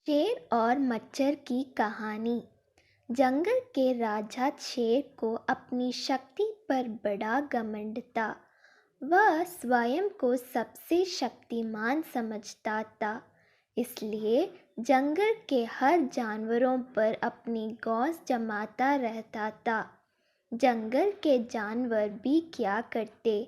शेर और मच्छर की कहानी। जंगल के राजा शेर को अपनी शक्ति पर बड़ा घमंड था। वह स्वयं को सबसे शक्तिमान समझता था, इसलिए जंगल के हर जानवरों पर अपनी गौस जमाता रहता था। जंगल के जानवर भी क्या करते,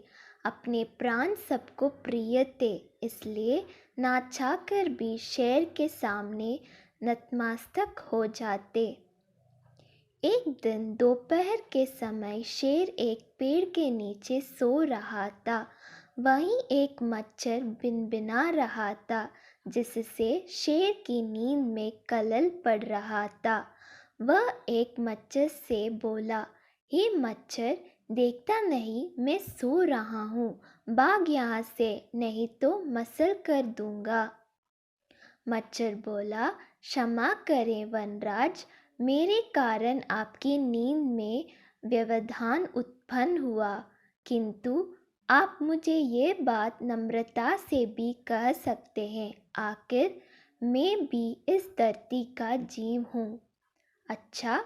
अपने प्राण सबको प्रिय थे, इसलिए ना चाहकर भी शेर के सामने नतमस्तक हो जाते। एक दिन दोपहर के समय शेर एक पेड़ के नीचे सो रहा था। वहीं एक मच्छर भिनभिना रहा था, जिससे शेर की नींद में खलल पड़ रहा था। वह एक मच्छर से बोला, हे मच्छर, देखता नहीं मैं सो रहा हूँ, भाग यहाँ से, नहीं तो मसल कर दूंगा। मच्छर बोला, क्षमा करें वनराज, मेरे कारण आपकी नींद में व्यवधान उत्पन्न हुआ, किंतु आप मुझे ये बात नम्रता से भी कह सकते हैं, आखिर मैं भी इस धरती का जीव हूँ। अच्छा,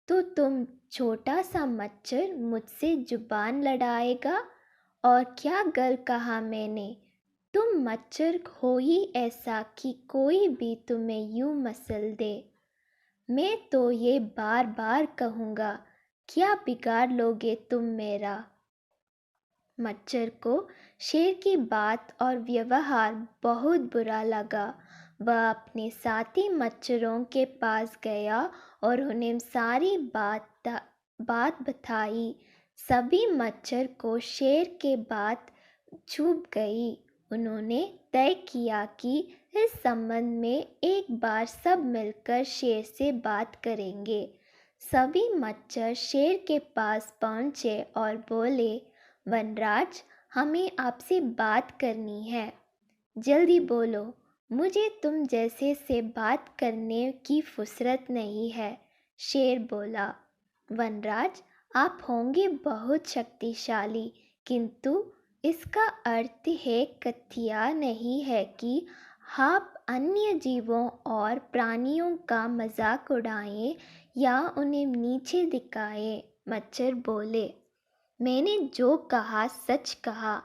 तो तुम छोटा सा मच्छर मुझसे जुबान लड़ाएगा? और क्या गल कहा मैंने? तुम मच्छर हो ही ऐसा कि कोई भी तुम्हें यूं मसल दे। मैं तो ये बार बार कहूँगा, क्या बिगाड़ लोगे तुम मेरा? मच्छर को शेर की बात और व्यवहार बहुत बुरा लगा। वह अपने साथी मच्छरों के पास गया और उन्हें सारी बात बताई। सभी मच्छर को शेर के बात चुभ गई। उन्होंने तय किया कि इस संबंध में एक बार सब मिलकर शेर से बात करेंगे। सभी मच्छर शेर के पास पहुँचे और बोले, वनराज, हमें आपसे बात करनी है, जल्दी बोलो, मुझे तुम जैसे से बात करने की फुर्सत नहीं है। शेर बोला, वनराज, आप होंगे बहुत शक्तिशाली, किंतु इसका अर्थ है कथिया नहीं है कि आप अन्य जीवों और प्राणियों का मजाक उड़ाएं या उन्हें नीचे दिखाएं। मच्छर बोले, मैंने जो कहा सच कहा।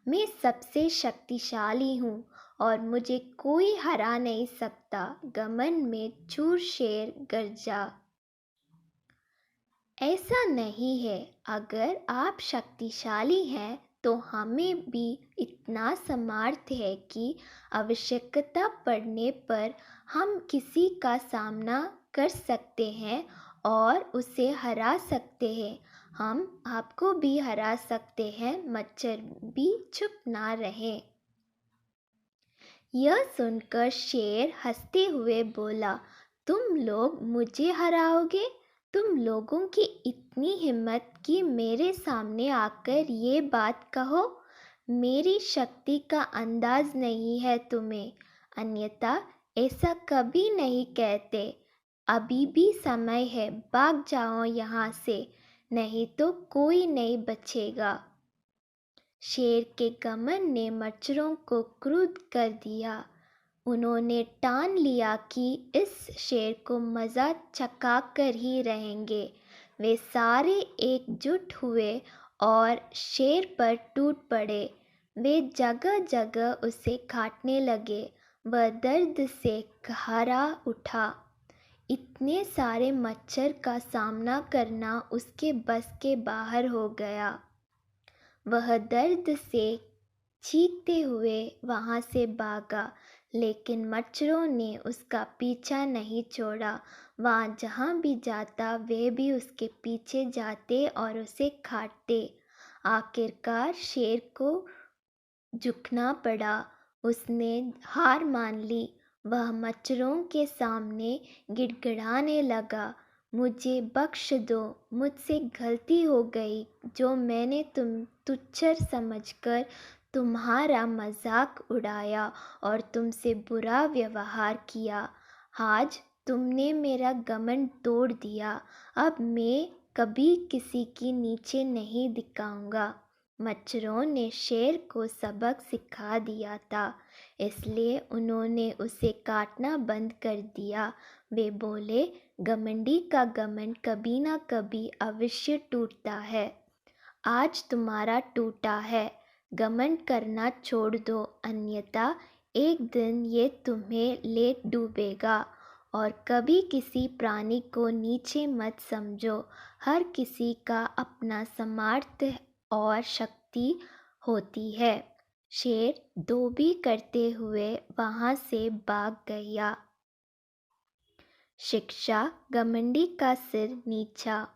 मैं सबसे शक्तिशाली हूँ और मुझे कोई हरा नहीं सकता। घमंड में चूर शेर गरजा। ऐसा नहीं है, अगर आप शक्तिशाली हैं तो हमें भी इतना सामर्थ्य है कि आवश्यकता पड़ने पर हम किसी का सामना कर सकते हैं और उसे हरा सकते हैं। हम आपको भी हरा सकते हैं। मच्छर भी चुप ना रहे। यह सुनकर शेर हंसते हुए बोला, तुम लोग मुझे हराओगे? तुम लोगों की इतनी हिम्मत कि मेरे सामने आकर ये बात कहो? मेरी शक्ति का अंदाज नहीं है तुम्हें, अन्यथा ऐसा कभी नहीं कहते। अभी भी समय है, भाग जाओ यहाँ से, नहीं तो कोई नहीं बचेगा। शेर के घमंड ने मच्छरों को क्रुद्ध कर दिया। उन्होंने ठान लिया कि इस शेर को मज़ा चखा कर ही रहेंगे। वे सारे एकजुट हुए और शेर पर टूट पड़े। वे जगह जगह उसे काटने लगे। वह दर्द से घबरा उठा। इतने सारे मच्छर का सामना करना उसके बस के बाहर हो गया। वह दर्द से चीखते हुए वहाँ से भागा, लेकिन मच्छरों ने उसका पीछा नहीं छोड़ा। वहाँ जहाँ भी जाता वे भी उसके पीछे जाते और उसे काटते। आखिरकार शेर को झुकना पड़ा। उसने हार मान ली। वह मच्छरों के सामने गिड़गिड़ाने लगा, मुझे बख्श दो, मुझसे गलती हो गई, जो मैंने तुम तुच्छ समझकर तुम्हारा मजाक उड़ाया और तुमसे बुरा व्यवहार किया। आज तुमने मेरा घमंड तोड़ दिया। अब मैं कभी किसी की नीचे नहीं दिखाऊंगा। मच्छरों ने शेर को सबक सिखा दिया था, इसलिए उन्होंने उसे काटना बंद कर दिया। वे बोले, घमंडी का घमंड कभी ना कभी अवश्य टूटता है। आज तुम्हारा टूटा है, घमंड करना छोड़ दो, अन्यथा एक दिन ये तुम्हें ले डूबेगा। और कभी किसी प्राणी को नीचे मत समझो, हर किसी का अपना सामर्थ्य और शक्ति होती है। शेर धोबी करते हुए वहाँ से भाग गया। शिक्षा: घमंडी का सिर नीचा